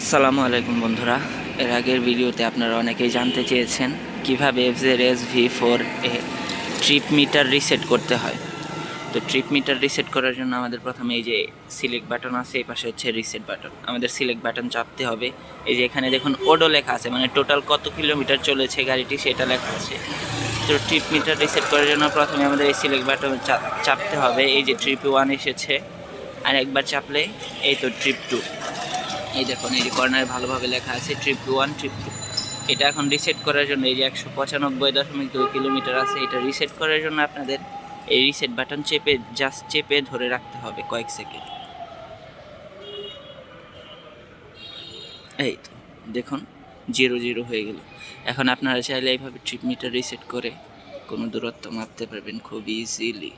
আসসালামু আলাইকুম বন্ধুরা। এর আগের ভিডিওতে আপনারা অনেকেই জানতে চেয়েছেন কিভাবে FZS V4 a trip meter reset করতে হয়। তো ট্রিপ মিটার রিসেট করার জন্য আমাদের প্রথমে এই যে সিলেক্ট বাটন আছে, এই পাশে হচ্ছে রিসেট বাটন। আমাদের সিলেক্ট বাটন চাপতে হবে। এই যে এখানে দেখুন ওডো লেখা আছে, মানে টোটাল কত কিলোমিটার চলেছে গাড়িটি সেটা লেখা আছে। তো ট্রিপ মিটার রিসেট করার জন্য প্রথমে আমাদের এই সিলেক্ট বাটন চাপতে হবে। এই যে ট্রিপ 1 এসেছে, আর একবার চাপলে এই তো ট্রিপ 2। এই দেখুন, এই যে কর্নারে ভালোভাবে লেখা আছে ট্রিপ 1 ট্রিপ 2। এটা এখন রিসেট করার জন্য এই যে 195.2 কিলোমিটার আছে, এটা রিসেট করার জন্য আপনাদের এই রিসেট বাটন চেপে ধরে রাখতে হবে কয়েক সেকেন্ড। এই তো দেখুন 0 হয়ে গেল। এখন আপনারা চাইলে এইভাবে ট্রিপ মিটার রিসেট করে কোনো দূরত্ব মাপতে পারবেন খুব ইজিলি।